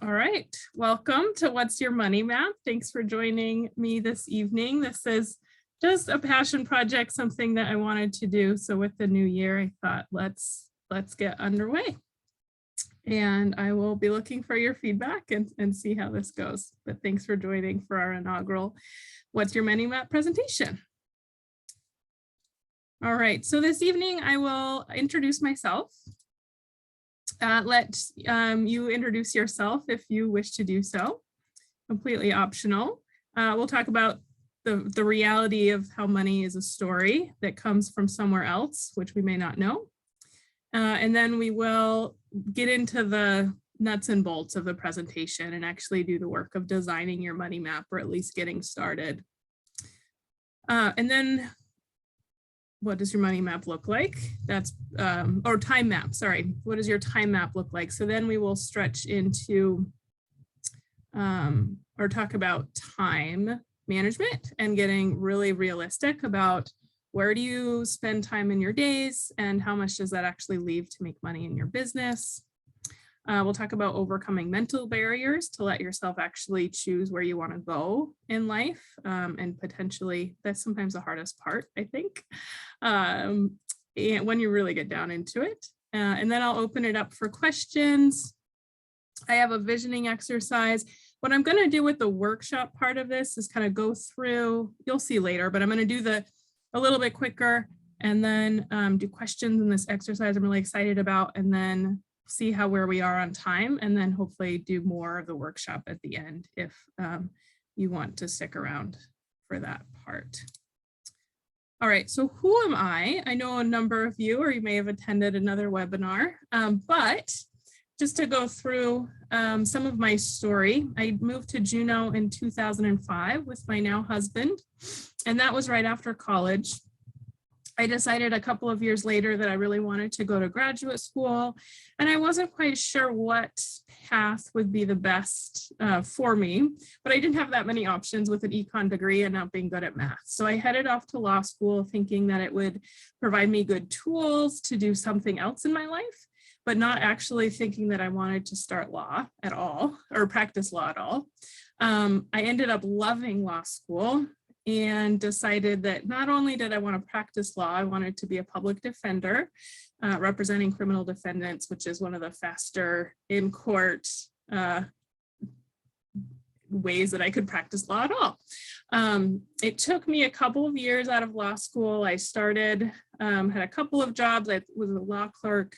All right, welcome to What's Your Money Map. Thanks for joining me this evening. This is just a passion project, something that I wanted to do. So with the new year, I thought let's get underway. And I will be looking for your feedback and see how this goes. But thanks for joining for our inaugural What's Your Money Map presentation. All right, so this evening I will introduce myself. Let you introduce yourself if you wish to do so, completely optional. We'll talk about the reality of how money is a story that comes from somewhere else, which we may not know. And then we will get into the nuts and bolts of the presentation and actually do the work of designing your money map, or at least getting started. And then what does your money map look like? That's, or time map, sorry. What does your time map look like? So then we will stretch into, or talk about time management and getting really realistic about where do you spend time in your days and how much does that actually leave to make money in your business? We'll talk about overcoming mental barriers to let yourself actually choose where you want to go in life. And potentially that's sometimes the hardest part, I think, and when you really get down into it. And then I'll open it up for questions. I have a visioning exercise. What I'm going to do with the workshop part of this is kind of go through, you'll see later, but I'm going to do a little bit quicker and then do questions in this exercise I'm really excited about, and then see where we are on time, and then hopefully do more of the workshop at the end if you want to stick around for that part. All right, so who am I? I know a number of you, or you may have attended another webinar, but just to go through some of my story, I moved to Juneau in 2005 with my now husband, and that was right after college. I decided a couple of years later that I really wanted to go to graduate school, and I wasn't quite sure what path would be the best for me, but I didn't have that many options with an econ degree and not being good at math. So I headed off to law school thinking that it would provide me good tools to do something else in my life, but not actually thinking that I wanted to start law at all or practice law at all. I ended up loving law school and decided that not only did I want to practice law, I wanted to be a public defender representing criminal defendants, which is one of the faster in court ways that I could practice law at all. It took me a couple of years out of law school. I started, had a couple of jobs. I was a law clerk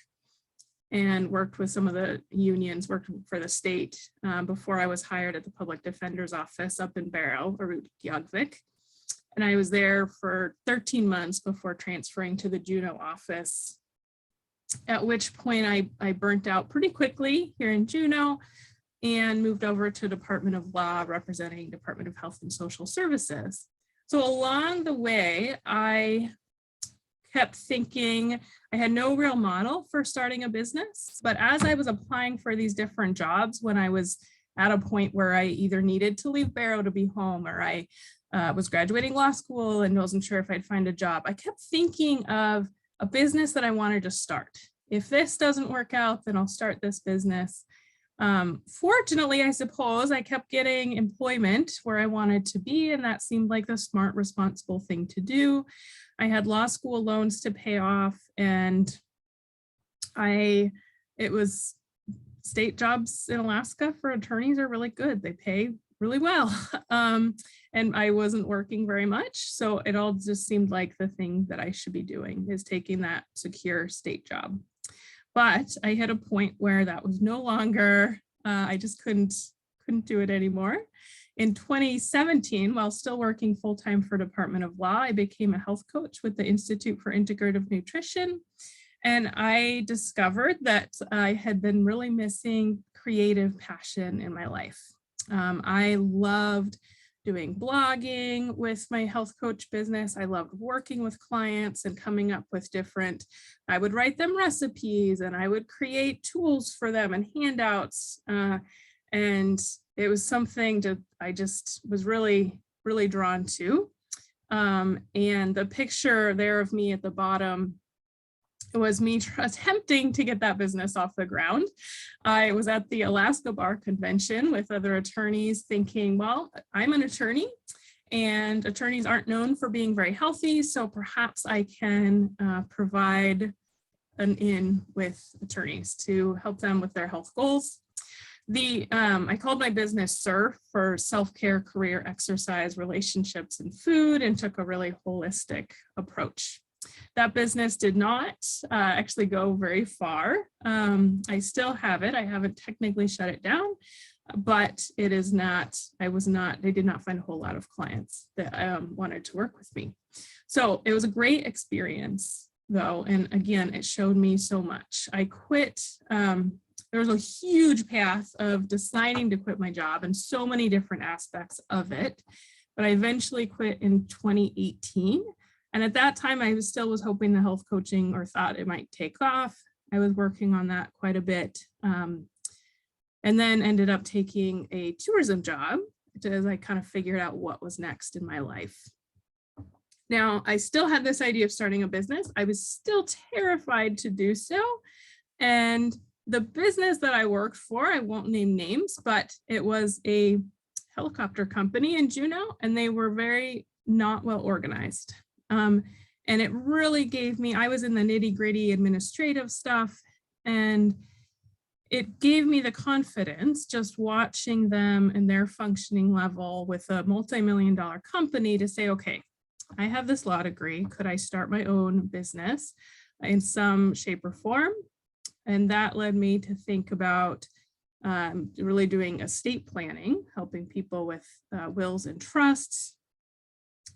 and worked with some of the unions, worked for the state before I was hired at the public defender's office up in Barrow, or Yogvik. And I was there for 13 months before transferring to the Juneau office, at which point I burnt out pretty quickly here in Juneau and moved over to Department of Law, representing Department of Health and Social Services. So along the way, I kept thinking I had no real model for starting a business, but as I was applying for these different jobs, when I was at a point where I either needed to leave Barrow to be home, or I was graduating law school and wasn't sure if I'd find a job, I kept thinking of a business that I wanted to start. If this doesn't work out, then I'll start this business. Fortunately, I suppose I kept getting employment where I wanted to be, and that seemed like the smart, responsible thing to do. I had law school loans to pay off, and it was state jobs in Alaska for attorneys are really good. They pay really well. And I wasn't working very much. So it all just seemed like the thing that I should be doing is taking that secure state job. But I hit a point where that was no longer, I just couldn't do it anymore. In 2017, while still working full-time for Department of Law, I became a health coach with the Institute for Integrative Nutrition. And I discovered that I had been really missing creative passion in my life. I loved doing blogging with my health coach business. I loved working with clients and coming up with I would write them recipes and I would create tools for them and handouts. And it was something that I just was really, really drawn to. And the picture there of me at the bottom it was me attempting to get that business off the ground. I was at the Alaska Bar Convention with other attorneys thinking, well, I'm an attorney and attorneys aren't known for being very healthy, so perhaps I can provide an in with attorneys to help them with their health goals. I called my business SIR for self-care, career, exercise, relationships, and food, and took a really holistic approach. That business did not actually go very far. I still have it. I haven't technically shut it down, but it is not, they did not find a whole lot of clients that wanted to work with me. So it was a great experience though. And again, it showed me so much. I quit. There was a huge path of deciding to quit my job and so many different aspects of it. But I eventually quit in 2018. And at that time, I still was hoping the health coaching or thought it might take off. I was working on that quite a bit. And then ended up taking a tourism job as I kind of figured out what was next in my life. Now, I still had this idea of starting a business. I was still terrified to do so. And the business that I worked for, I won't name names, but it was a helicopter company in Juneau, and they were very not well organized. And it really gave me, I was in the nitty-gritty administrative stuff, and it gave me the confidence just watching them and their functioning level with a multi-million-dollar company to say, okay, I have this law degree. Could I start my own business in some shape or form? And that led me to think about really doing estate planning, helping people with wills and trusts.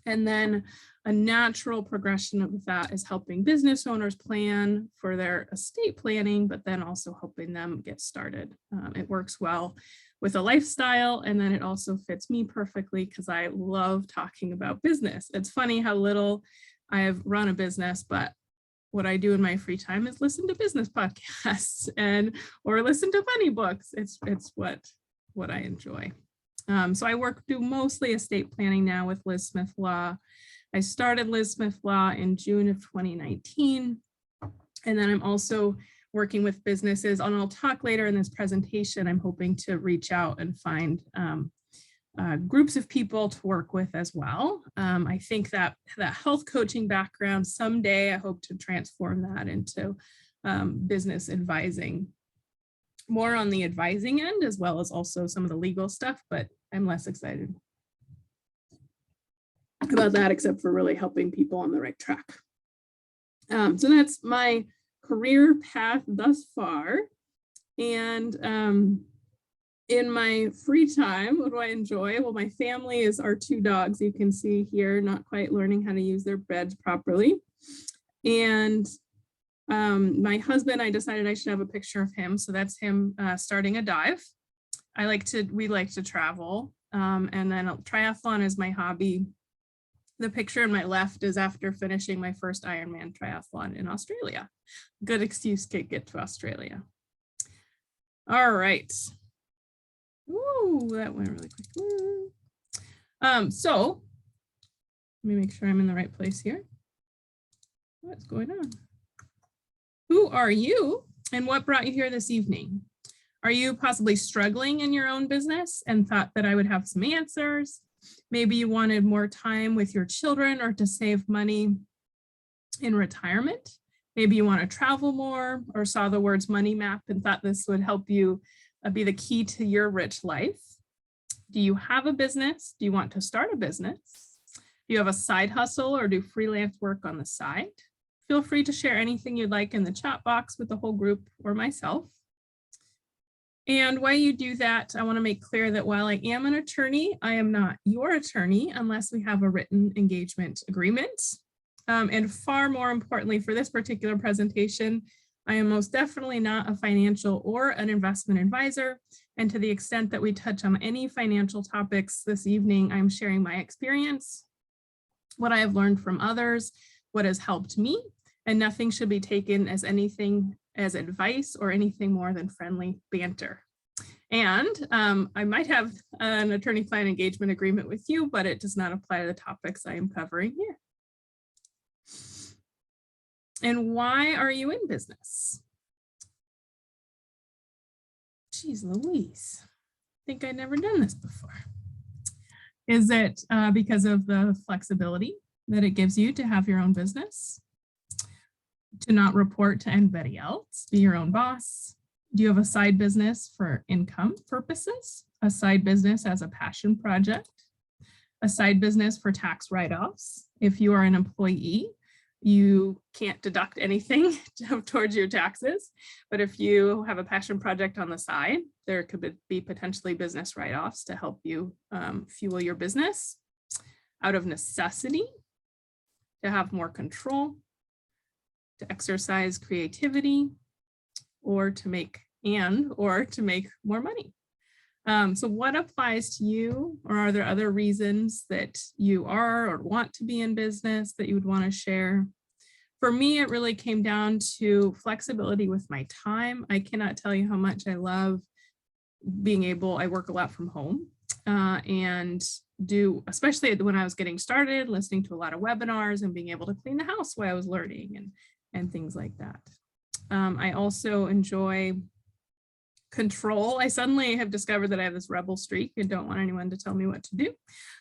And then a natural progression of that is helping business owners plan for their estate planning, but then also helping them get started. It works well with a lifestyle, and then it also fits me perfectly because I love talking about business. It's funny how little I have run a business, but what I do in my free time is listen to business podcasts or listen to funny books. It's what I enjoy. So I do mostly estate planning now with Liz Smith Law. I started Liz Smith Law in June of 2019. And then I'm also working with businesses, and I'll talk later in this presentation. I'm hoping to reach out and find groups of people to work with as well. I think that health coaching background, someday I hope to transform that into business advising, more on the advising end, as well as also some of the legal stuff, but I'm less excited about that, except for really helping people on the right track. So that's my career path thus far. And in my free time, what do I enjoy? Well, my family is our two dogs. You can see here, not quite learning how to use their beds properly. And my husband, I decided I should have a picture of him. So that's him starting a dive. We like to travel. And then triathlon is my hobby. The picture on my left is after finishing my first Ironman triathlon in Australia. Good excuse to get to Australia. All right. Ooh, that went really quick. So let me make sure I'm in the right place here. What's going on? Who are you and what brought you here this evening? Are you possibly struggling in your own business and thought that I would have some answers? Maybe you wanted more time with your children or to save money in retirement. Maybe you want to travel more or saw the words money map and thought this would help you be the key to your rich life. Do you have a business? Do you want to start a business? Do you have a side hustle or do freelance work on the side? Feel free to share anything you'd like in the chat box with the whole group or myself. And while you do that, I want to make clear that while I am an attorney, I am not your attorney unless we have a written engagement agreement. And far more importantly for this particular presentation, I am most definitely not a financial or an investment advisor. And to the extent that we touch on any financial topics this evening, I'm sharing my experience, what I have learned from others, what has helped me, and nothing should be taken as anything as advice or anything more than friendly banter. And I might have an attorney-client engagement agreement with you, but it does not apply to the topics I am covering here. And why are you in business? Geez Louise, I think I'd never done this before. Is it because of the flexibility that it gives you to have your own business? To not report to anybody else, be your own boss? Do you have a side business for income purposes? A side business as a passion project? A side business for tax write-offs? If you are an employee, you can't deduct anything towards your taxes. But if you have a passion project on the side, there could be potentially business write-offs to help you fuel your business. Out of necessity, to have more control, to exercise creativity, or to make more money. So what applies to you, or are there other reasons that you are or want to be in business that you would want to share? For me, it really came down to flexibility with my time. I cannot tell you how much I love I work a lot from home and especially when I was getting started, listening to a lot of webinars and being able to clean the house while I was learning and things like that. I also enjoy control. I suddenly have discovered that I have this rebel streak and don't want anyone to tell me what to do.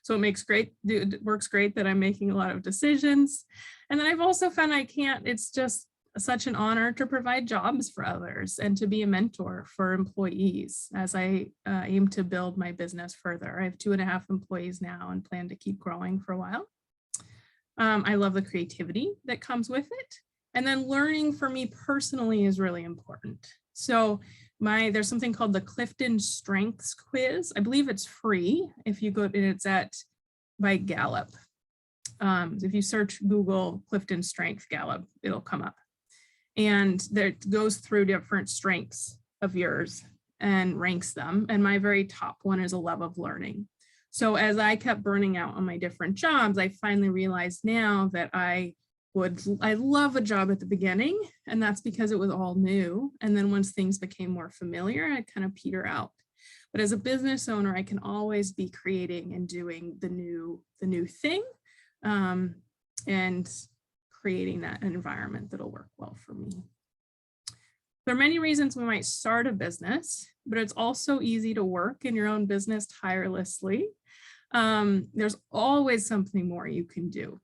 So it works great that I'm making a lot of decisions. And then I've also found it's just such an honor to provide jobs for others and to be a mentor for employees as I aim to build my business further. I have 2.5 employees now and plan to keep growing for a while. I love the creativity that comes with it. And then learning for me personally is really important. So there's something called the Clifton Strengths Quiz. I believe it's free if you go, and it's by Gallup. If you search Google Clifton Strength Gallup, it'll come up. And it goes through different strengths of yours and ranks them. And my very top one is a love of learning. So as I kept burning out on my different jobs, I finally realized now that I love a job at the beginning, and that's because it was all new. And then once things became more familiar, I kind of peter out. But as a business owner, I can always be creating and doing the new thing and creating that environment that'll work well for me. There are many reasons we might start a business, but it's also easy to work in your own business tirelessly. There's always something more you can do.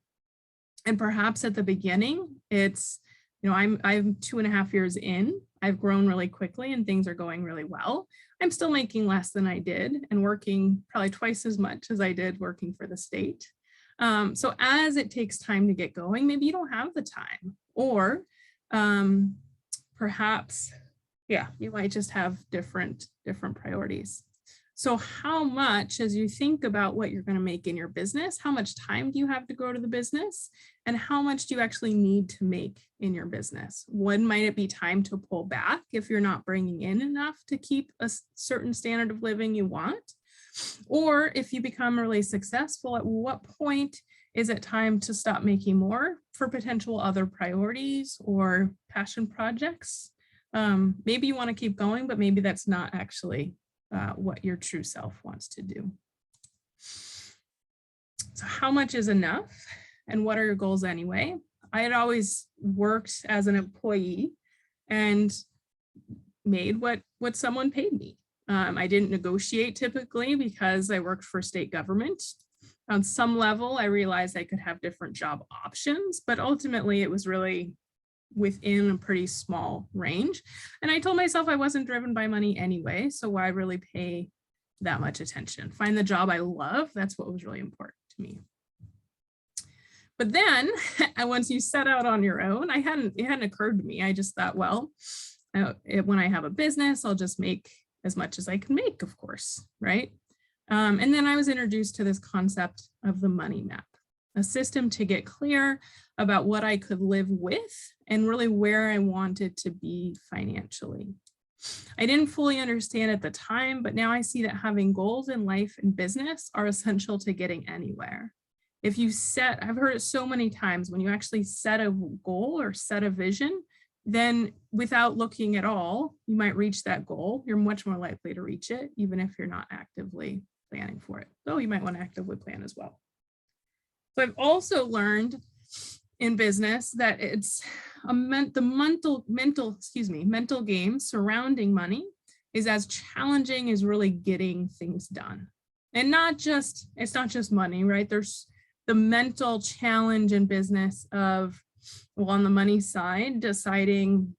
And perhaps at the beginning, it's, I'm 2.5 years in, I've grown really quickly and things are going really well. I'm still making less than I did and working probably twice as much as I did working for the state. So as it takes time to get going, maybe you don't have the time, or perhaps, you might just have different priorities. So how much, as you think about what you're going to make in your business, how much time do you have to grow to the business? And how much do you actually need to make in your business? When might it be time to pull back if you're not bringing in enough to keep a certain standard of living you want? Or if you become really successful, at what point is it time to stop making more for potential other priorities or passion projects? Maybe you want to keep going, but maybe that's not actually what your true self wants to do. So how much is enough? And what are your goals anyway? I had always worked as an employee and made what someone paid me. I didn't negotiate typically because I worked for state government. On some level, I realized I could have different job options, but ultimately it was really within a pretty small range. And I told myself I wasn't driven by money anyway, so why really pay that much attention? Find the job I love. That's what was really important to me. But then once you set out on your own, it hadn't occurred to me. I just thought, well, when I have a business, I'll just make as much as I can make, of course, right? And then I was introduced to this concept of the money map, a system to get clear about what I could live with and really where I wanted to be financially. I didn't fully understand at the time, but now I see that having goals in life and business are essential to getting anywhere. If you I've heard it so many times, when you actually set a goal or set a vision, then without looking at all, you might reach that goal. You're much more likely to reach it, even if you're not actively planning for it. Though you might want to actively plan as well. So I've also learned in business that it's the mental game surrounding money is as challenging as really getting things done. And it's not just money, right? There's the mental challenge in business of, well, on the money side, deciding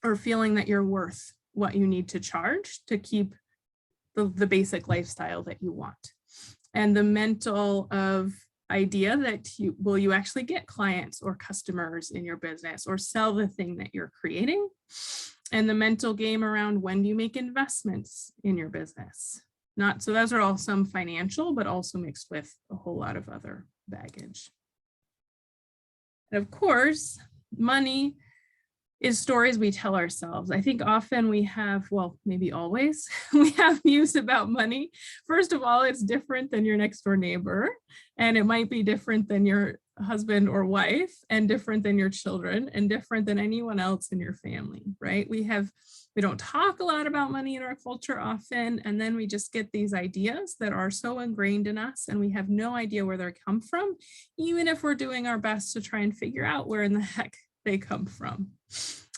or feeling that you're worth what you need to charge to keep the basic lifestyle that you want. And the mental of idea that will you actually get clients or customers in your business or sell the thing that you're creating? And the mental game around when do you make investments in your business? So those are all some financial, but also mixed with a whole lot of other baggage. And of course, money is stories we tell ourselves. I think often we have, well, maybe always, we have views about money. First of all, it's different than your next door neighbor, and it might be different than your husband or wife, and different than your children, and different than anyone else in your family, right? We don't talk a lot about money in our culture often, and then we just get these ideas that are so ingrained in us, and we have no idea where they come from, even if we're doing our best to try and figure out where in the heck they come from.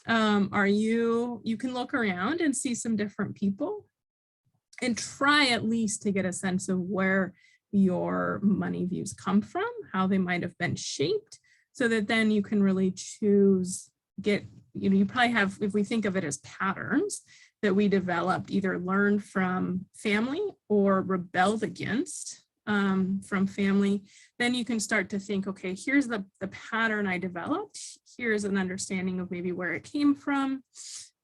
You can look around and see some different people and try at least to get a sense of where your money views come from, how they might have been shaped, so that then you can really choose, you probably have, if we think of it as patterns that we developed, either learned from family or rebelled against from family, then you can start to think, okay, here's the pattern I developed. Here's an understanding of maybe where it came from,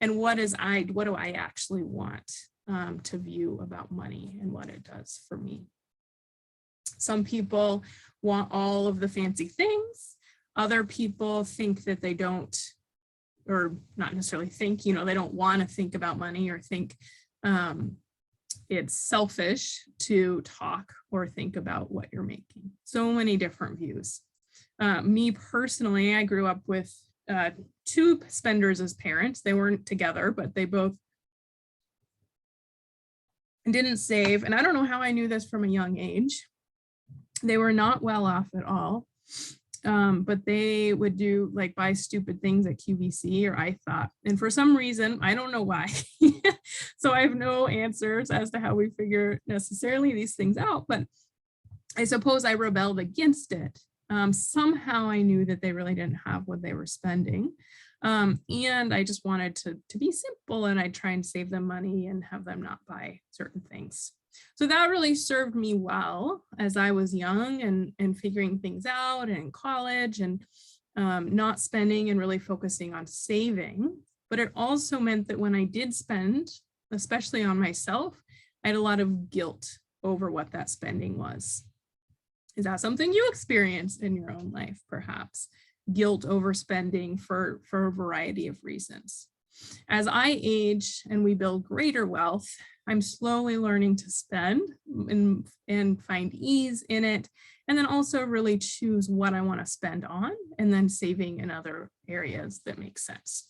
and what do I actually want to view about money and what it does for me. Some people want all of the fancy things. Other people think that they don't, or not necessarily think, they don't want to think about money or think it's selfish to talk or think about what you're making. So many different views. Me personally, I grew up with two spenders as parents. They weren't together, but they both didn't save. And I don't know how I knew this from a young age. They were not well off at all. But they would buy stupid things at QVC, or I thought, and for some reason, I don't know why. So I have no answers as to how we figure necessarily these things out, but I suppose I rebelled against it. Somehow I knew that they really didn't have what they were spending. And I just wanted to be simple, and I'd try and save them money and have them not buy certain things. So that really served me well as I was young and figuring things out, and in college, and not spending and really focusing on saving. But it also meant that when I did spend, especially on myself, I had a lot of guilt over what that spending was. Is that something you experience in your own life, perhaps? Guilt over spending for a variety of reasons. As I age and we build greater wealth, I'm slowly learning to spend and find ease in it, and then also really choose what I want to spend on, and then saving in other areas that make sense.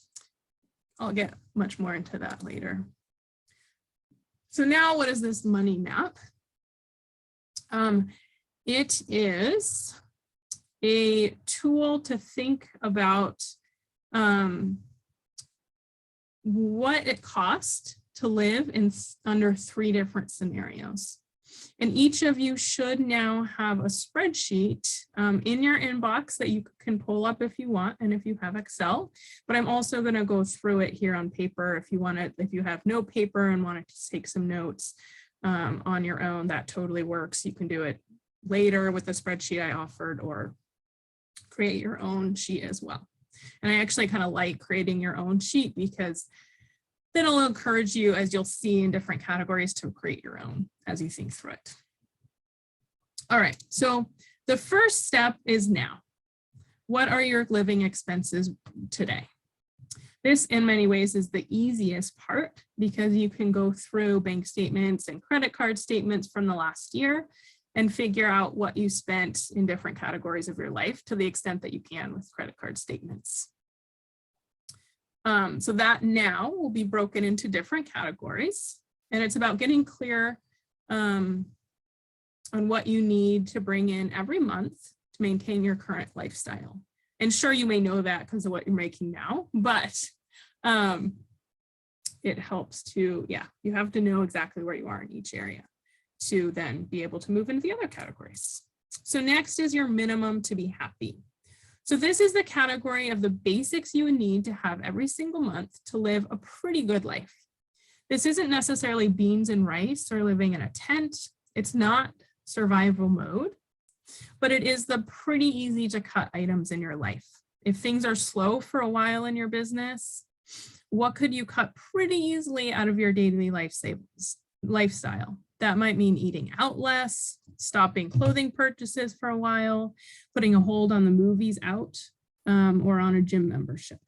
I'll get much more into that later. So now, what is this money map? It is a tool to think about what it costs to live under 3 different scenarios. And each of you should now have a spreadsheet in your inbox that you can pull up if you want, and if you have Excel. But I'm also going to go through it here on paper. If you have no paper and want to take some notes on your own, that totally works. You can do it later with the spreadsheet I offered, or create your own sheet as well. And I actually kind of like creating your own sheet, because then it'll encourage you, as you'll see in different categories, to create your own as you think through it. All right, so the first step is now. What are your living expenses today? This, in many ways, is the easiest part, because you can go through bank statements and credit card statements from the last year and figure out what you spent in different categories of your life, to the extent that you can with credit card statements. So that now will be broken into different categories, and it's about getting clear on what you need to bring in every month to maintain your current lifestyle. And sure, you may know that because of what you're making now, but it helps to, yeah, you have to know exactly where you are in each area to then be able to move into the other categories. So next is your minimum to be happy. So this is the category of the basics you would need to have every single month to live a pretty good life. This isn't necessarily beans and rice or living in a tent. It's not survival mode, but it is the pretty easy to cut items in your life. If things are slow for a while in your business, what could you cut pretty easily out of your daily lifestyle? That might mean eating out less, stopping clothing purchases for a while, putting a hold on the movies out, or on a gym membership.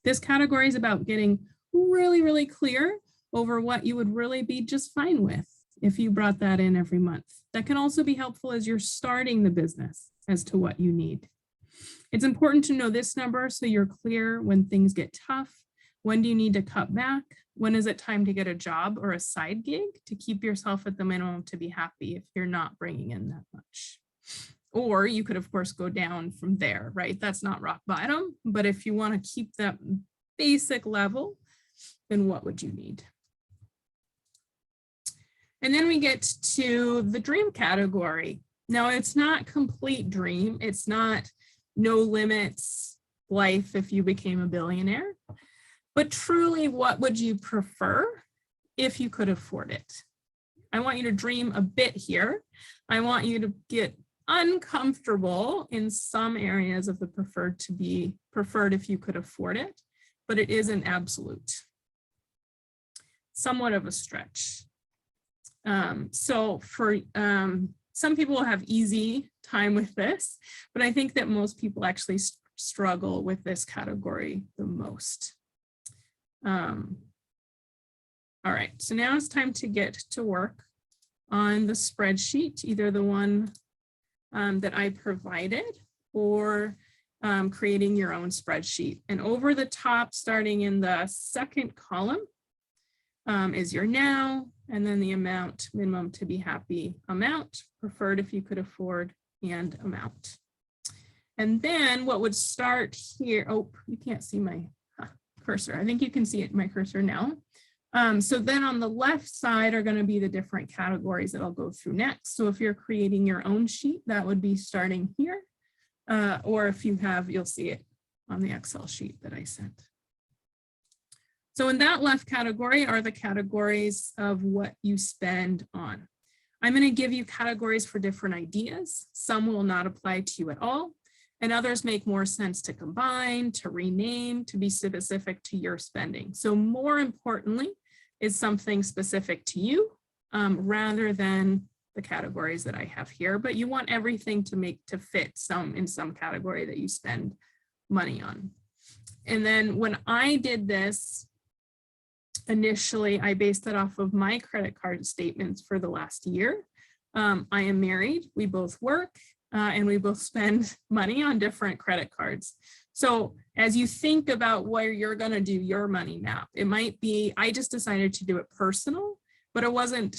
This category is about getting really, really clear over what you would really be just fine with if you brought that in every month. That can also be helpful as you're starting the business as to what you need. It's important to know this number so you're clear when things get tough. When do you need to cut back? When is it time to get a job or a side gig to keep yourself at the minimum to be happy if you're not bringing in that much? Or you could, of course, go down from there, right? That's not rock bottom, but if you want to keep that basic level, then what would you need? And then we get to the dream category. Now, it's not complete dream. It's not no limits life if you became a billionaire. But truly, what would you prefer if you could afford it? I want you to dream a bit here. I want you to get uncomfortable in some areas of the preferred to be preferred if you could afford it, but it is an absolute. Somewhat of a stretch. So for some people have easy time with this, but I think that most people actually struggle with this category the most. All right, so now it's time to get to work on the spreadsheet, either the one that I provided or creating your own spreadsheet. And over the top, starting in the second column, is your now, and then the amount, minimum to be happy amount, preferred if you could afford, and amount. And then what would start here, oh, you can't see my cursor. I think you can see it, my cursor now. So then on the left side are going to be the different categories that I'll go through next. So if you're creating your own sheet, that would be starting here. Or if you have, you'll see it on the Excel sheet that I sent. So in that left category are the categories of what you spend on. I'm going to give you categories for different ideas. Some will not apply to you at all, and others make more sense to combine, to rename, to be specific to your spending. So more importantly, is something specific to you rather than the categories that I have here, but you want everything to fit in some category that you spend money on. And then when I did this, initially, I based it off of my credit card statements for the last year. I am married, we both work, and we both spend money on different credit cards. So as you think about where you're gonna do your money map, it might be, I just decided to do it personal, but it wasn't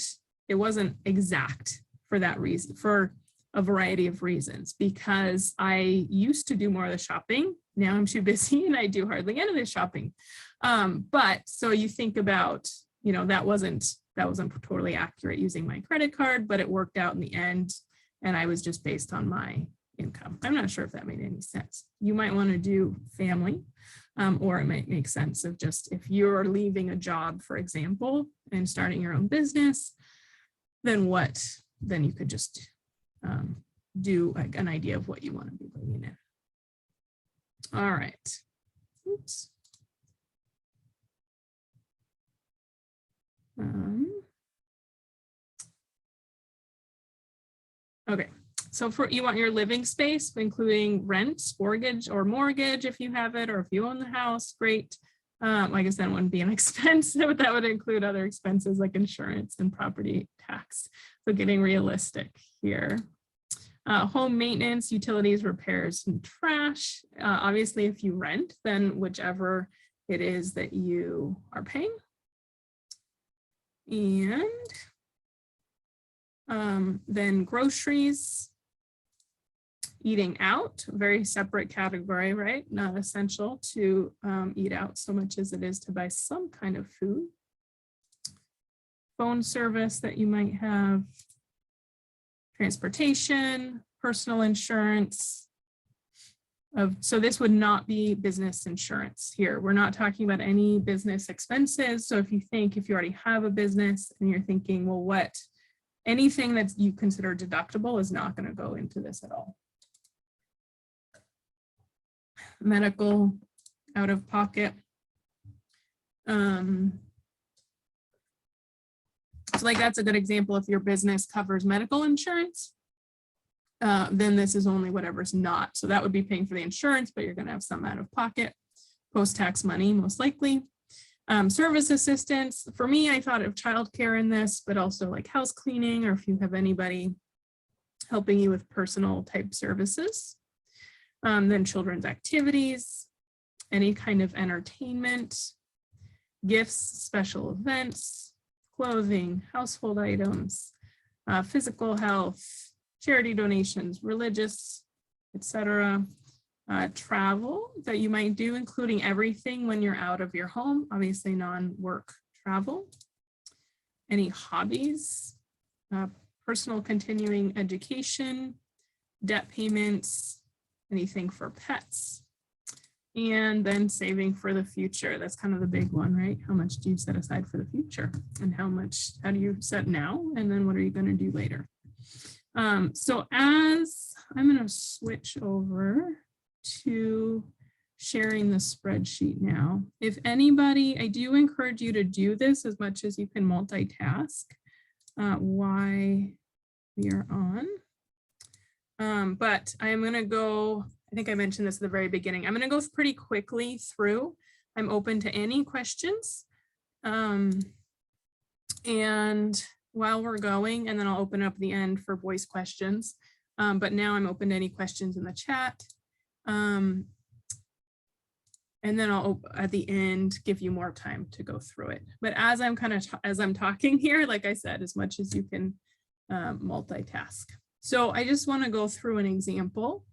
exact for that reason, for a variety of reasons, because I used to do more of the shopping. Now I'm too busy and I do hardly any of the shopping. But so you think about, you know, that wasn't totally accurate using my credit card, but it worked out in the end. And I was just based on my income. I'm not sure if that made any sense. You might want to do family, or it might make sense of just if you're leaving a job, for example, and starting your own business, then you could just do like an idea of what you want to be bringing in. All right. Oops. Okay, so you want your living space, including rent, mortgage if you have it, or if you own the house, great. I guess that wouldn't be an expense, but that would include other expenses like insurance and property tax. So getting realistic here. Home maintenance, utilities, repairs, and trash. Obviously, if you rent, then whichever it is that you are paying. And then groceries, eating out, very separate category, right? Not essential to eat out so much as it is to buy some kind of food. Phone service that you might have, transportation, personal insurance. So this would not be business insurance here. We're not talking about any business expenses. So if you already have a business and you're thinking, well, anything that you consider deductible is not going to go into this at all. Medical, out of pocket. So like that's a good example. If your business covers medical insurance, then this is only whatever's not. So that would be paying for the insurance, but you're going to have some out of pocket, post-tax money, most likely. Service assistance. For me, I thought of childcare in this, but also like house cleaning, or if you have anybody helping you with personal type services. Then children's activities, any kind of entertainment, gifts, special events, clothing, household items, physical health, charity donations, religious, etc. Travel that you might do, including everything when you're out of your home, obviously non-work travel. Any hobbies, personal continuing education, debt payments, anything for pets. And then saving for the future. That's kind of the big one, right? How much do you set aside for the future? And how do you set now? And then what are you going to do later? So as I'm going to switch over to sharing the spreadsheet now. If anybody, I do encourage you to do this as much as you can multitask while we are on. But I am going to go, I think I mentioned this at the very beginning. I'm going to go pretty quickly through. I'm open to any questions. And while we're going, and then I'll open up the end for voice questions. But now I'm open to any questions in the chat. And then I'll, at the end, give you more time to go through it. But as I'm talking here, like I said, as much as you can multitask. So I just want to go through an example.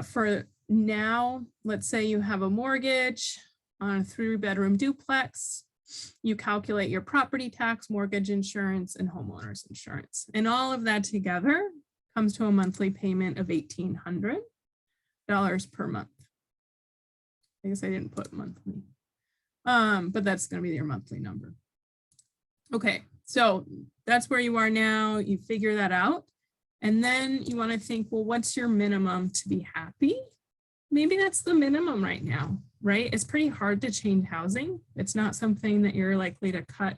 For now, let's say you have a mortgage on a 3-bedroom duplex. You calculate your property tax, mortgage insurance, and homeowners insurance. And all of that together comes to a monthly payment of $1,800 per month. I guess I didn't put monthly, but that's going to be your monthly number. Okay, so that's where you are now. You figure that out. And then you want to think, well, what's your minimum to be happy? Maybe that's the minimum right now, right? It's pretty hard to change housing. It's not something that you're likely to cut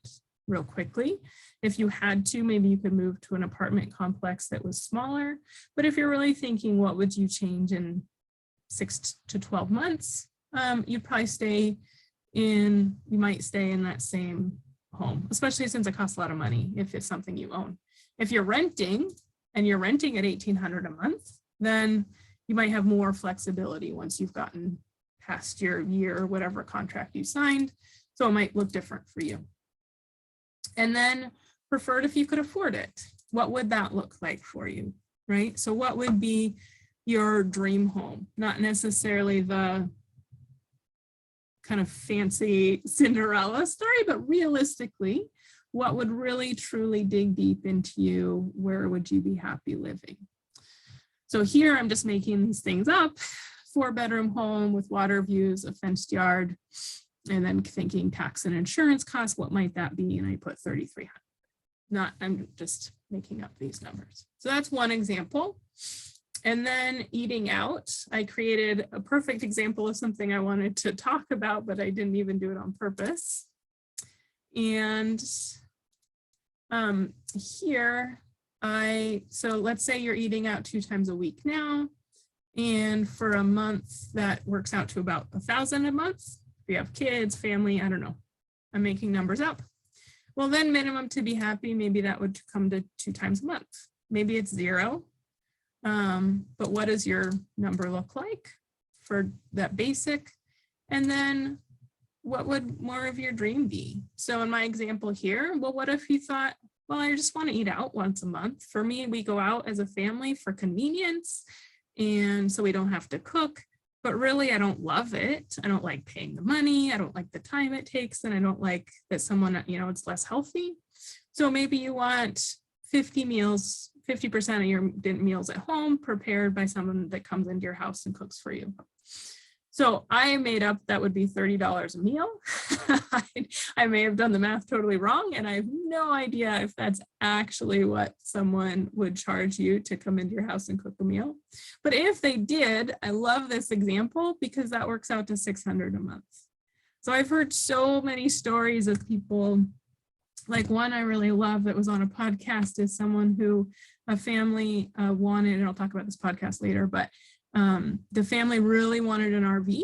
real quickly. If you had to, maybe you could move to an apartment complex that was smaller. But if you're really thinking, what would you change in 6 to 12 months? You'd probably you might stay in that same home, especially since it costs a lot of money if it's something you own. If you're renting, and you're renting at $1,800 a month, then you might have more flexibility once you've gotten past your year or whatever contract you signed. So it might look different for you. And then preferred if you could afford it. What would that look like for you, right? So what would be your dream home? Not necessarily the kind of fancy Cinderella story, but realistically, what would really truly dig deep into you? Where would you be happy living? So here I'm just making these things up. 4-bedroom home with water views, a fenced yard, and then thinking tax and insurance costs, what might that be? And I put $3,300. I'm just making up these numbers. So that's one example. And then eating out, I created a perfect example of something I wanted to talk about, but I didn't even do it on purpose. And here, so let's say you're eating out 2 times a week now, and for a month that works out to about $1,000 a month. If you have kids, family, I don't know, I'm making numbers up. Well, then minimum to be happy, maybe that would come to 2 times a month. Maybe it's 0. But what does your number look like for that basic? And then what would more of your dream be? So in my example here, well, what if you thought, well, I just want to eat out once a month. For me, we go out as a family for convenience And so we don't have to cook, but really I don't love it. I don't like paying the money. I don't like the time it takes. And I don't like that someone, it's less healthy. So maybe you want 50 meals, 50% of your meals at home prepared by someone that comes into your house and cooks for you. So I made up that would be $30 a meal. I may have done the math totally wrong, and I have no idea if that's actually what someone would charge you to come into your house and cook a meal. But if they did, I love this example because that works out to $600 a month. So I've heard so many stories of people, like one I really love that was on a podcast is someone who a family wanted, and I'll talk about this podcast later, but the family really wanted an RV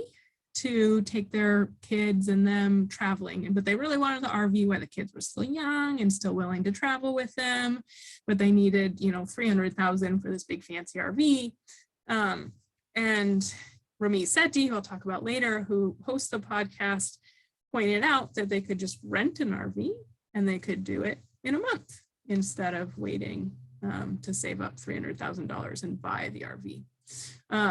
to take their kids and them traveling. But they really wanted the RV where the kids were still young and still willing to travel with them. But they needed, $300,000 for this big fancy RV. And Ramit Sethi, who I'll talk about later, who hosts the podcast, pointed out that they could just rent an RV and they could do it in a month instead of waiting to save up $300,000 and buy the RV.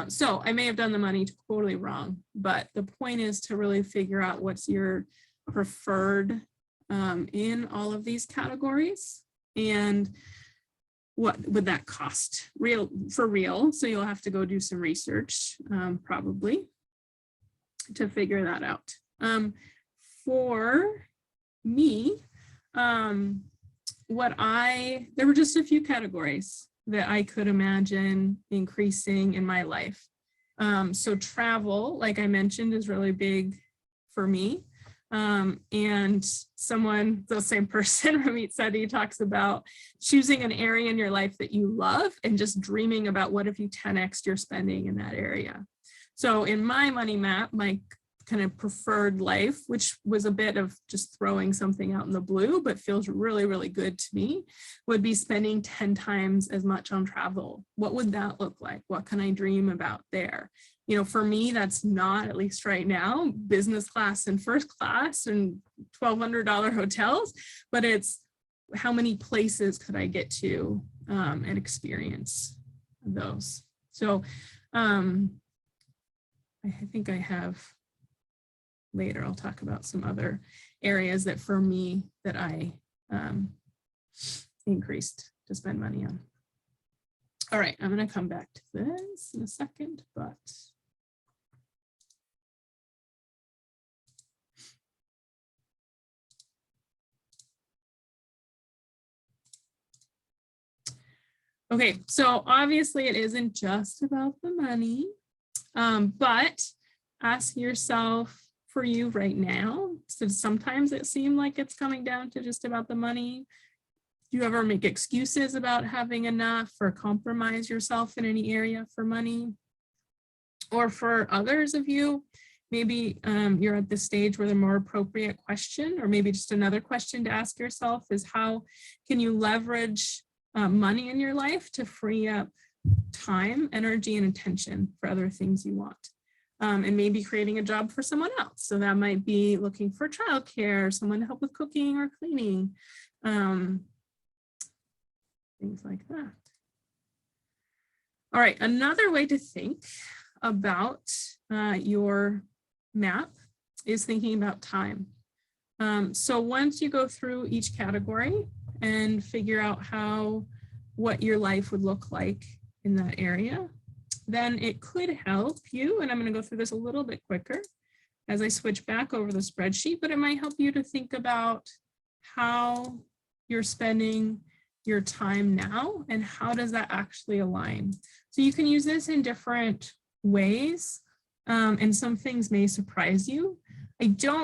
So I may have done the money totally wrong, but the point is to really figure out what's your preferred in all of these categories and what would that cost for real. So you'll have to go do some research probably to figure that out. For me, there were just a few categories that I could imagine increasing in my life. So travel, like I mentioned, is really big for me. And the same person, Ramit Sethi, talks about choosing an area in your life that you love and just dreaming about what if you 10x your spending in that area. So in my money map, my kind of preferred life, which was a bit of just throwing something out in the blue, but feels really, really good to me, would be spending 10 times as much on travel. What would that look like? What can I dream about there? For me, that's not, at least right now, business class and first class and $1,200 hotels, but it's how many places could I get to and experience those. So I think I have later, I'll talk about some other areas that for me that I increased to spend money on. All right, I'm going to come back to this in a second, but okay, so obviously it isn't just about the money, but ask yourself, for you right now, so sometimes it seems like it's coming down to just about the money. Do you ever make excuses about having enough or compromise yourself in any area for money? Or for others of you, maybe you're at the stage where the more appropriate question, or maybe just another question to ask yourself is, how can you leverage money in your life to free up time, energy, and attention for other things you want? And maybe creating a job for someone else. So that might be looking for childcare, someone to help with cooking or cleaning, things like that. All right, another way to think about your map is thinking about time. So once you go through each category and figure out what your life would look like in that area, then it could help you, and I'm going to go through this a little bit quicker as I switch back over the spreadsheet, but it might help you to think about how you're spending your time now and how does that actually align. So you can use this in different ways, and some things may surprise you. There's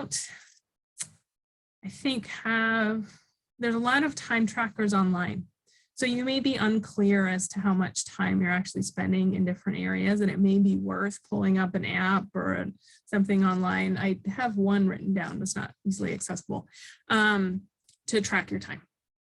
a lot of time trackers online. So you may be unclear as to how much time you're actually spending in different areas, and it may be worth pulling up an app or something online. I have one written down, but it's not easily accessible, to track your time.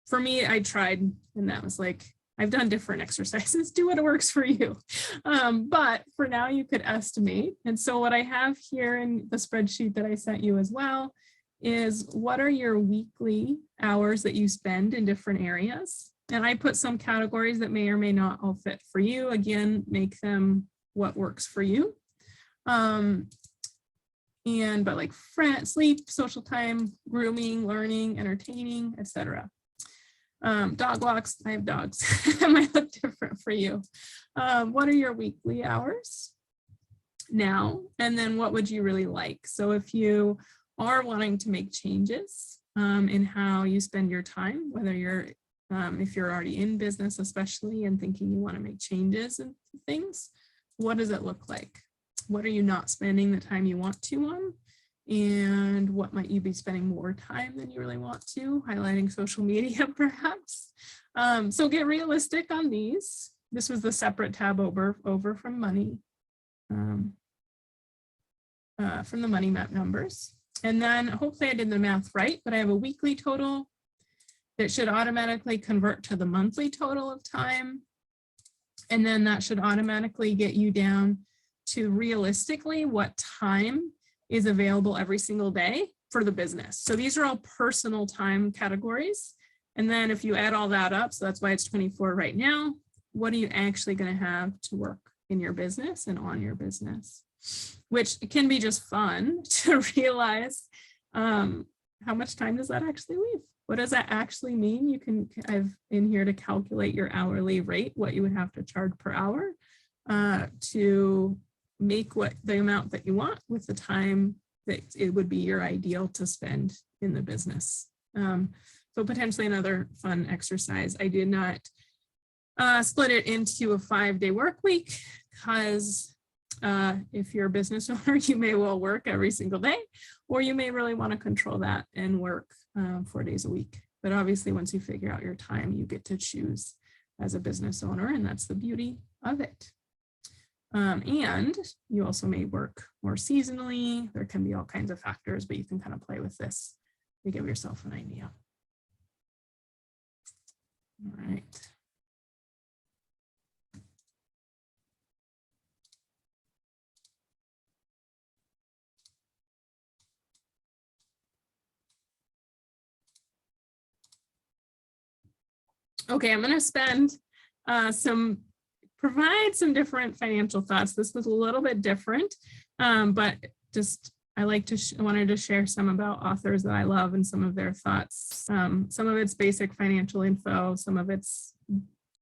For me, I tried, and that was like, I've done different exercises, do what works for you. But for now, you could estimate. And so what I have here in the spreadsheet that I sent you as well is, what are your weekly hours that you spend in different areas? And I put some categories that may or may not all fit for you. Again, make them what works for you. But like sleep, social time, grooming, learning, entertaining, etc. Dog walks, I have dogs. It might look different for you. What are your weekly hours now? And then what would you really like? So if you are wanting to make changes in how you spend your time, whether you're, if you're already in business, especially, and thinking you want to make changes and things, what does it look like? What are you not spending the time you want to on? And what might you be spending more time than you really want to? Highlighting social media, perhaps. So get realistic on these. This was the separate tab over from money, from the money map numbers. And then hopefully I did the math right, but I have a weekly total that should automatically convert to the monthly total of time. And then that should automatically get you down to realistically what time is available every single day for the business. So these are all personal time categories. And then if you add all that up, so that's why it's 24 right now, what are you actually going to have to work in your business and on your business? Which can be just fun to realize how much time does that actually leave? What does that actually mean? You can, I've in here to calculate your hourly rate, what you would have to charge per hour to make what the amount that you want with the time that it would be your ideal to spend in the business. So potentially another fun exercise. I did not split it into a 5-day work week because if you're a business owner, you may well work every single day, or you may really want to control that and work 4 days a week. But obviously, once you figure out your time, you get to choose as a business owner, and that's the beauty of it. And you also may work more seasonally. There can be all kinds of factors, but you can kind of play with this to give yourself an idea. All right. Okay, I'm going to provide some different financial thoughts. This was a little bit different, but just I wanted to share some about authors that I love and some of their thoughts. Some of it's basic financial info, some of it's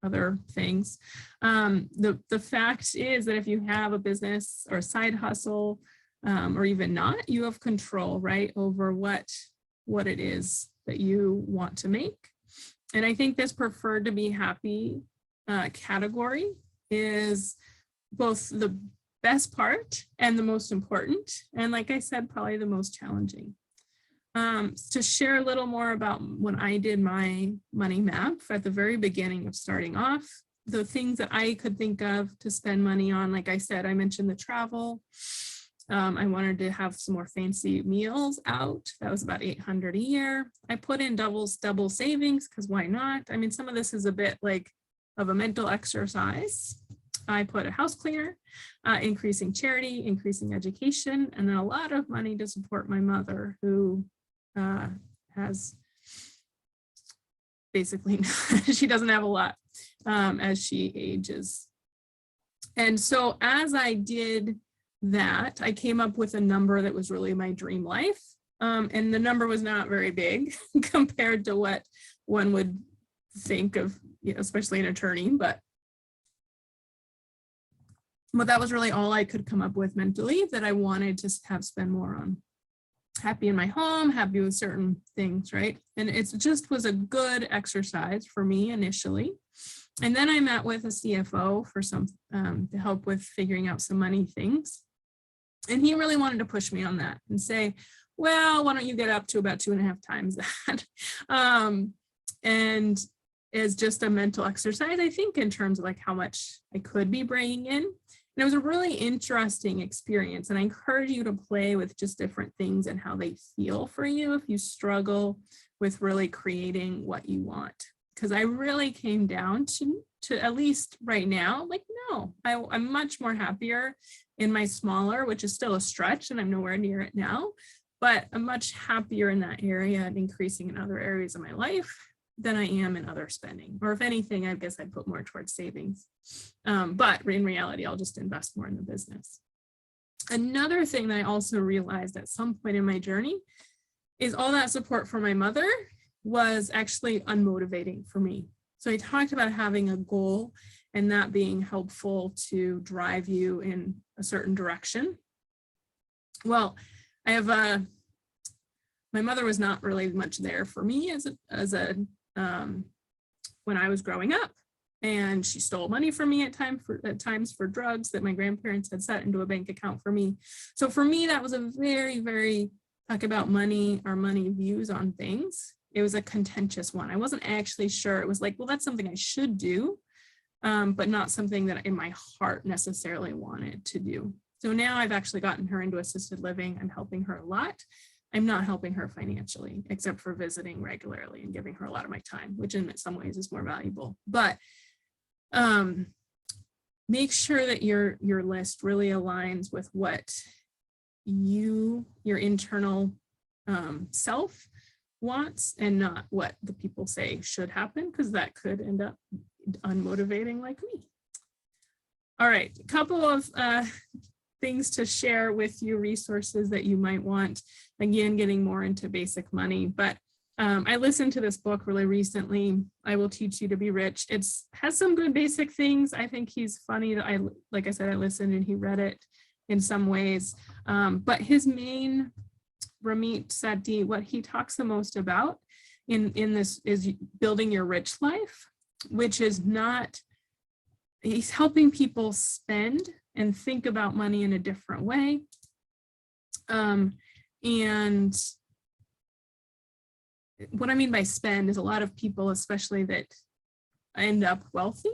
other things. The fact is that if you have a business or a side hustle, or even not, you have control, right, over what it is that you want to make. And I think this preferred to be happy category is both the best part and the most important. And like I said, probably the most challenging. To share a little more about when I did my money map at the very beginning of starting off, the things that I could think of to spend money on, like I said, I mentioned the travel. I wanted to have some more fancy meals out. That was about $800 a year. I put in double savings because why not? I mean, some of this is a bit like of a mental exercise. I put a house cleaner, increasing charity, increasing education, and then a lot of money to support my mother who has basically, she doesn't have a lot as she ages. And so as I did that, I came up with a number that was really my dream life. And the number was not very big compared to what one would think of, you know, especially an attorney, but that was really all I could come up with mentally that I wanted to have spend more on. Happy in my home, happy with certain things, right? And it just was a good exercise for me initially. And then I met with a CFO for some to help with figuring out some money things. And he really wanted to push me on that and say, well, why don't you get up to about 2.5 times that? And as just a mental exercise, I think, in terms of like how much I could be bringing in. And it was a really interesting experience. And I encourage you to play with just different things and how they feel for you if you struggle with really creating what you want. Because I really came down to at least right now, like, no, I'm much more happier in my smaller, which is still a stretch and I'm nowhere near it now, but I'm much happier in that area and increasing in other areas of my life. than I am in other spending. Or if anything, I guess I'd put more towards savings. But in reality, I'll just invest more in the business. Another thing that I also realized at some point in my journey is all that support for my mother was actually unmotivating for me. So I talked about having a goal and that being helpful to drive you in a certain direction. Well, I have my mother was not really much there for me when I was growing up, and she stole money from me at times for drugs that my grandparents had set into a bank account for me. So for me, that was a very, very talk about money, our money views on things. It was a contentious one. I wasn't actually sure. It was like, well, that's something I should do, but not something that in my heart necessarily wanted to do. So now I've actually gotten her into assisted living. I'm helping her a lot. I'm not helping her financially, except for visiting regularly and giving her a lot of my time, which in some ways is more valuable. But make sure that your list really aligns with what your internal self wants and not what the people say should happen, because that could end up unmotivating like me. All right, a couple of things to share with you, resources that you might want. Again, getting more into basic money, but I listened to this book really recently, I Will Teach You to Be Rich. It has some good basic things. I think he's funny. Like I said, I listened and he read it in some ways, but his main, Ramit Sethi, what he talks the most about in this is building your rich life, which is not, he's helping people spend and think about money in a different way. And what I mean by spend is a lot of people, especially that end up wealthy,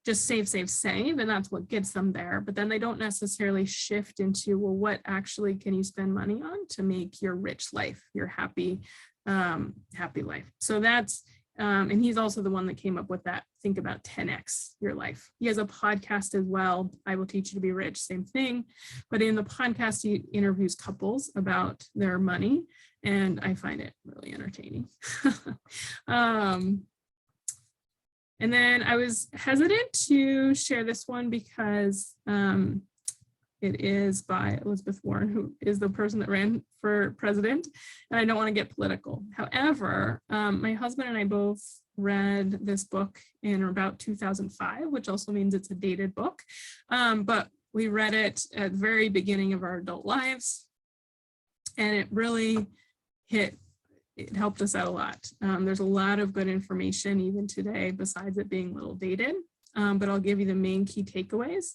just save, and that's what gets them there. But then they don't necessarily shift into, well, what actually can you spend money on to make your rich life, your happy life. So that's, and he's also the one that came up with that, think about 10x your life. He has a podcast as well, I Will Teach You to Be Rich, same thing. But in the podcast, he interviews couples about their money, and I find it really entertaining. And then I was hesitant to share this one because it is by Elizabeth Warren, who is the person that ran for president, and I don't want to get political. However, my husband and I both read this book in about 2005, which also means it's a dated book, but we read it at the very beginning of our adult lives, and it really it helped us out a lot. There's a lot of good information even today, besides it being a little dated, but I'll give you the main key takeaways.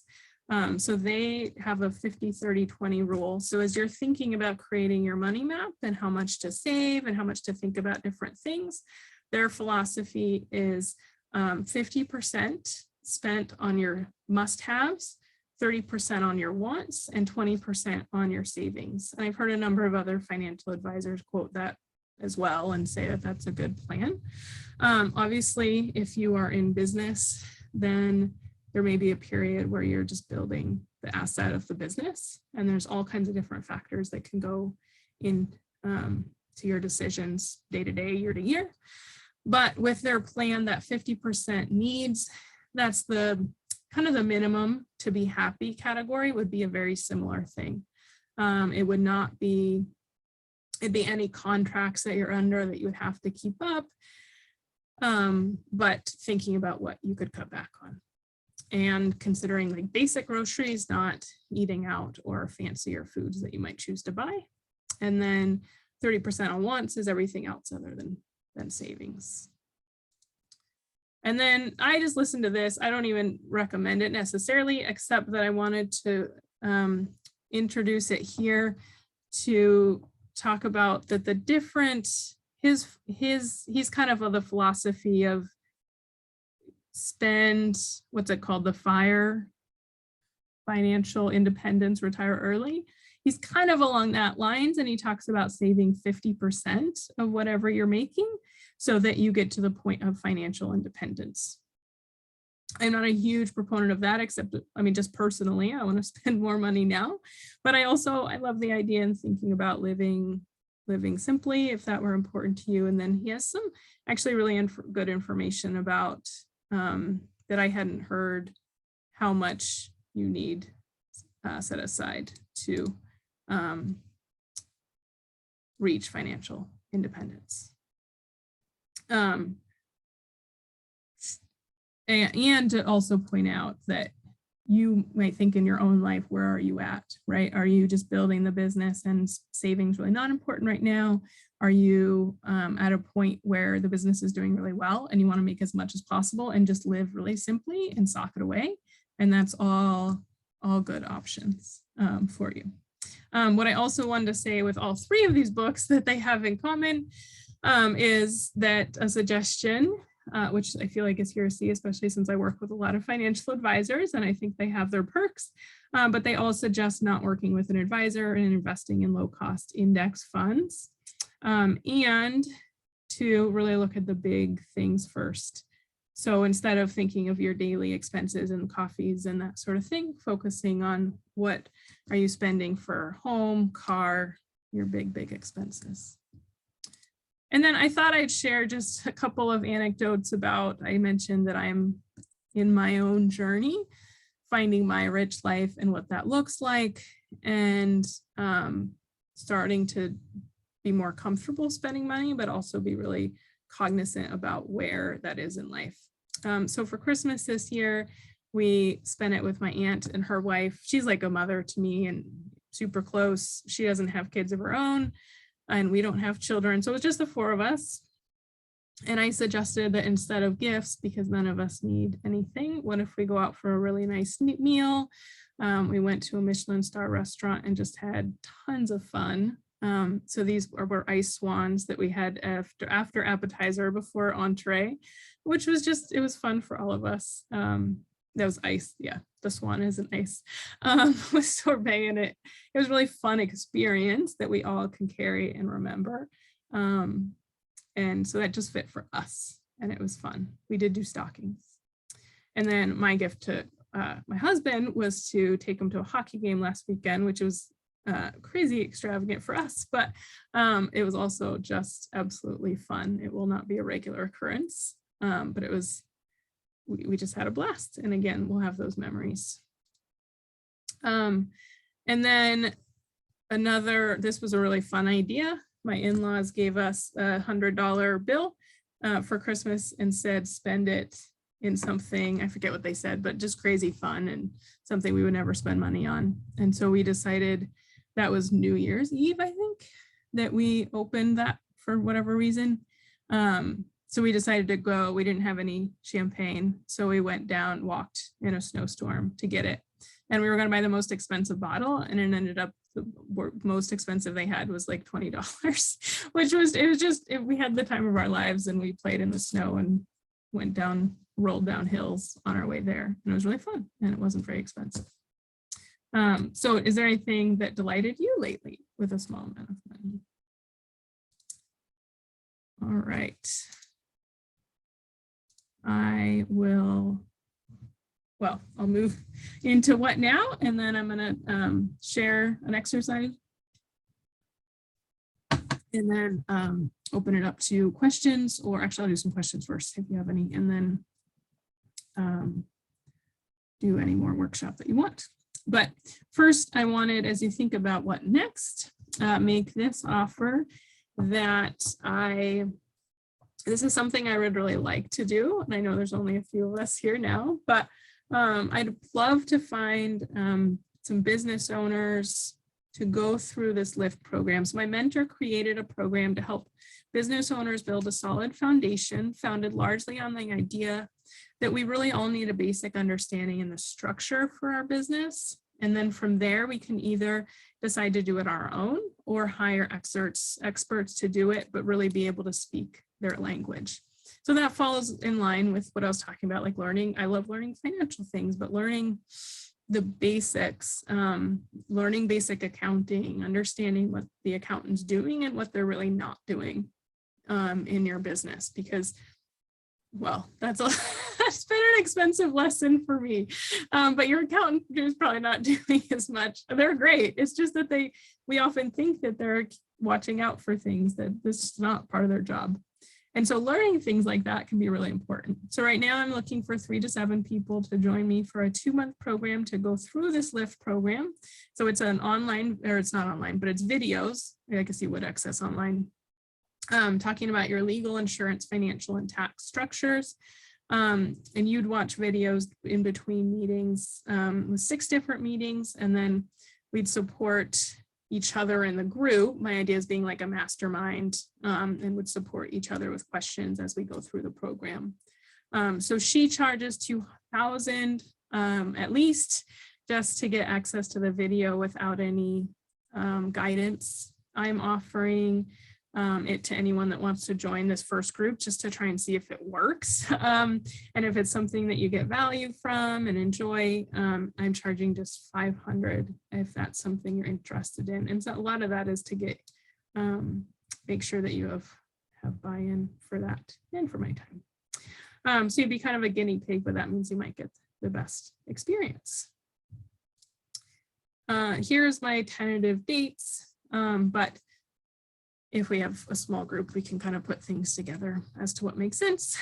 So they have a 50-30-20 rule. So as you're thinking about creating your money map and how much to save and how much to think about different things, their philosophy is 50% spent on your must-haves, 30% on your wants, and 20% on your savings. And I've heard a number of other financial advisors quote that as well and say that that's a good plan. Obviously, if you are in business, then there may be a period where you're just building the asset of the business, and there's all kinds of different factors that can go in to your decisions day to day, year to year. But with their plan, that 50% needs, that's the kind of the minimum to be happy category would be a very similar thing. It would not be, it'd be any contracts that you're under that you would have to keep up, but thinking about what you could cut back on. And considering like basic groceries, not eating out or fancier foods that you might choose to buy. And then 30% on wants is everything else other than savings. And then I just listened to this. I don't even recommend it necessarily, except that I wanted to introduce it here to talk about that the different, he's kind of the philosophy of spend, what's it called? The FIRE, financial independence, retire early. He's kind of along that lines, and he talks about saving 50% of whatever you're making so that you get to the point of financial independence. I'm not a huge proponent of that, except, I mean, just personally, I want to spend more money now, but I love the idea and thinking about living living simply if that were important to you. And then he has some actually really good information about that I hadn't heard, how much you need set aside to reach financial independence. And to also point out that you might think in your own life, where are you at, right? Are you just building the business and savings really not important right now? Are you at a point where the business is doing really well and you want to make as much as possible and just live really simply and sock it away? And that's all good options for you. What I also wanted to say with all three of these books that they have in common is that a suggestion, which I feel like is heresy, especially since I work with a lot of financial advisors and I think they have their perks, but they all suggest not working with an advisor and investing in low-cost index funds, and to really look at the big things first. So instead of thinking of your daily expenses and coffees and that sort of thing, focusing on what are you spending for home, car, your big expenses. And then I thought I'd share just a couple of anecdotes about, I mentioned that I'm in my own journey, finding my rich life and what that looks like, and starting to be more comfortable spending money, but also be really cognizant about where that is in life. So for Christmas this year, we spent it with my aunt and her wife. She's like a mother to me and super close. She doesn't have kids of her own, and we don't have children. So it was just the four of us. And I suggested that instead of gifts, because none of us need anything, what if we go out for a really nice meal? We went to a Michelin star restaurant and just had tons of fun. So these were ice swans that we had after appetizer before entree, which was just, it was fun for all of us. That was ice. Yeah, the swan isn't ice. With sorbet in it. It was a really fun experience that we all can carry and remember. And so that just fit for us and it was fun. We did do stockings. And then my gift to my husband was to take him to a hockey game last weekend, which was crazy extravagant for us, but it was also just absolutely fun. It will not be a regular occurrence, but it was, we just had a blast. And again, we'll have those memories. And then this was a really fun idea. My in-laws gave us $100 bill for Christmas and said, spend it in something, I forget what they said, but just crazy fun and something we would never spend money on. And so we decided, that was New Year's Eve, I think, that we opened that for whatever reason. So we decided to go. We didn't have any champagne. So we went down, walked in a snowstorm to get it. And we were going to buy the most expensive bottle. And it ended up the most expensive they had was like $20, which was, we had the time of our lives and we played in the snow and rolled down hills on our way there. And it was really fun and it wasn't very expensive. So is there anything that delighted you lately with a small amount of money? All right. I'll move into what now, and then I'm gonna share an exercise and then open it up to questions, or actually I'll do some questions first if you have any, and then do any more workshop that you want. But first I wanted, as you think about what next, make this offer that this is something I would really like to do. And I know there's only a few of us here now, but I'd love to find some business owners to go through this LIFT program. So my mentor created a program to help business owners build a solid foundation, founded largely on the idea that we really all need a basic understanding in the structure for our business. And then from there, we can either decide to do it our own or hire experts to do it, but really be able to speak their language. So that falls in line with what I was talking about, like learning. I love learning financial things, but learning the basics, learning basic accounting, understanding what the accountant's doing and what they're really not doing in your business, because, well, that's it's been an expensive lesson for me. But your accountant is probably not doing as much. They're great. It's just that we often think that they're watching out for things that this is not part of their job. And so learning things like that can be really important. So right now I'm looking for 3 to 7 people to join me for a 2-month program to go through this LIFT program. So it's an online, or it's not online, but it's videos, I guess you would access online, talking about your legal, insurance, financial, and tax structures. And you'd watch videos in between meetings with 6 different meetings, and then we'd support each other in the group. My idea is being like a mastermind, and would support each other with questions as we go through the program. So she charges $2,000 at least just to get access to the video without any guidance. I'm offering it to anyone that wants to join this first group just to try and see if it works. And if it's something that you get value from and enjoy, I'm charging just $500 if that's something you're interested in. And so a lot of that is to get, make sure that you have buy-in for that and for my time. So you'd be kind of a guinea pig, but that means you might get the best experience. Here's my tentative dates, but if we have a small group, we can kind of put things together as to what makes sense.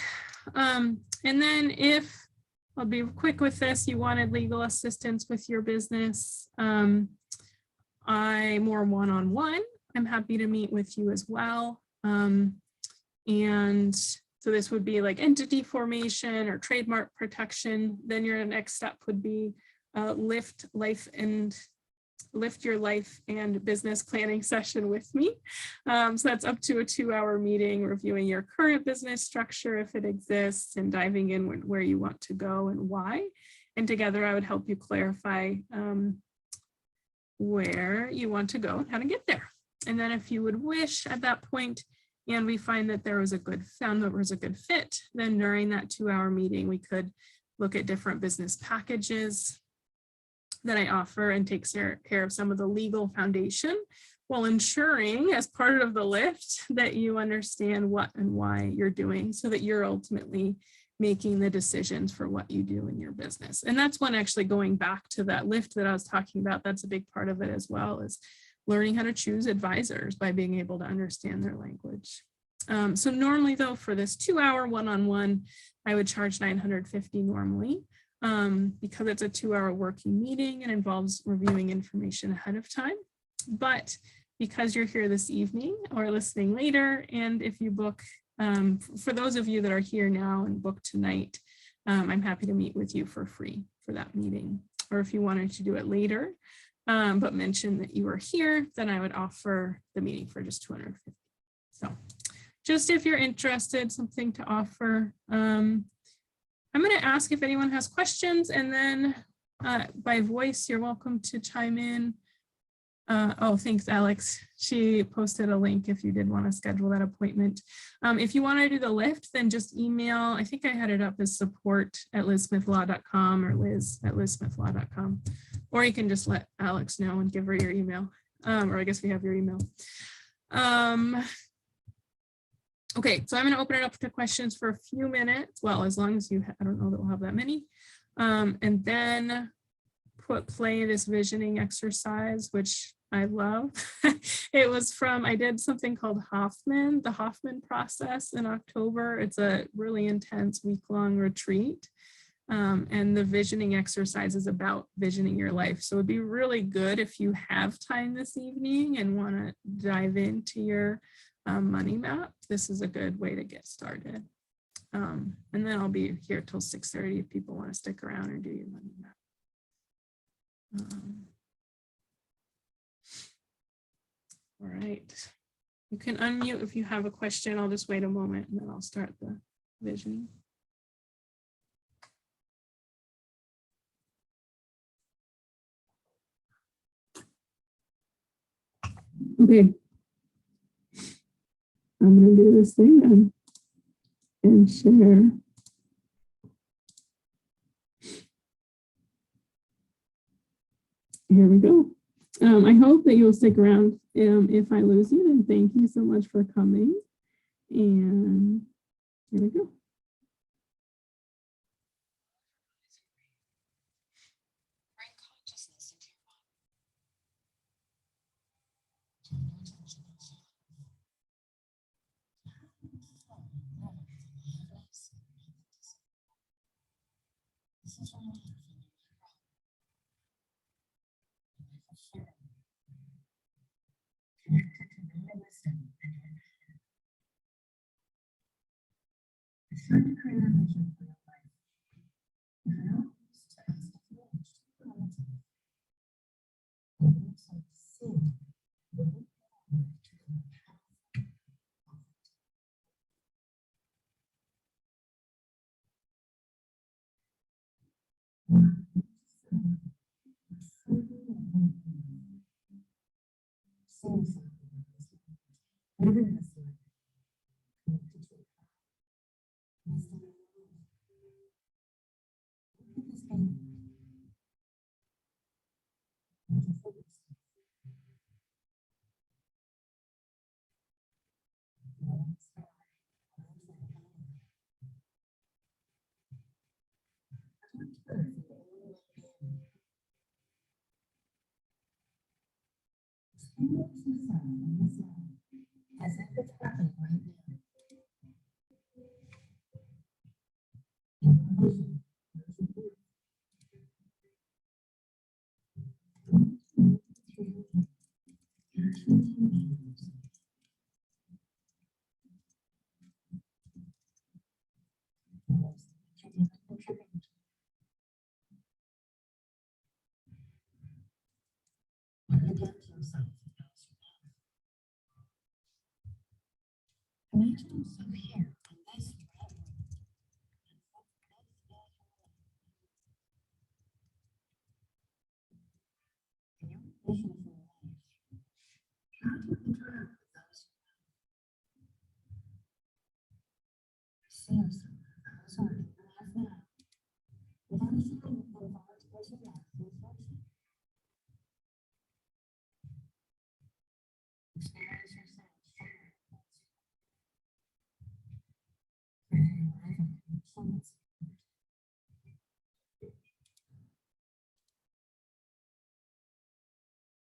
And then if, I'll be quick with this, you wanted legal assistance with your business, I'm more one-on-one. I'm happy to meet with you as well. And so this would be like entity formation or trademark protection. Then your next step would be lift your life and business planning session with me. So that's up to a 2-hour meeting, reviewing your current business structure if it exists and diving in where you want to go and why. And together I would help you clarify where you want to go and how to get there. And then if you would wish at that point, and we find that there was a good fit, then during that 2-hour meeting, we could look at different business packages that I offer and take care of some of the legal foundation while ensuring as part of the lift that you understand what and why you're doing so that you're ultimately making the decisions for what you do in your business. And that's one actually going back to that lift that I was talking about. That's a big part of it as well, is learning how to choose advisors by being able to understand their language. So normally though, for this 2-hour one-on-one, I would charge $950 normally. Because it's a 2-hour working meeting and involves reviewing information ahead of time. But because you're here this evening or listening later, and if you book, for those of you that are here now and book tonight, I'm happy to meet with you for free for that meeting. Or if you wanted to do it later, but mention that you were here, then I would offer the meeting for just $250. So just if you're interested, something to offer. I'm going to ask if anyone has questions, and then by voice, you're welcome to chime in. Oh, thanks, Alex. She posted a link if you did want to schedule that appointment. If you want to do the lift, then just email. I think I had it up as support@lizsmithlaw.com or liz@lizsmithlaw.com. Or you can just let Alex know and give her your email. Or I guess we have your email. Okay, so I'm going to open it up to questions for a few minutes. Well, as long as you, I don't know that we'll have that many. And then play this visioning exercise, which I love. It was from, I did something called the Hoffman process in October. It's a really intense week-long retreat. And the visioning exercise is about visioning your life. So it'd be really good if you have time this evening and want to dive into your money map. This is a good way to get started. And then I'll be here till 6:30 if people want to stick around and do your money map. All right. You can unmute if you have a question. I'll just wait a moment and then I'll start the visioning. Okay. I'm going to do this thing then and share. Here we go. I hope that you'll stick around. If I lose you, then thank you so much for coming. And here we go.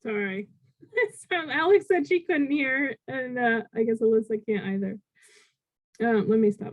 Sorry. So Alex said she couldn't hear, and I guess Alyssa can't either. Let me stop.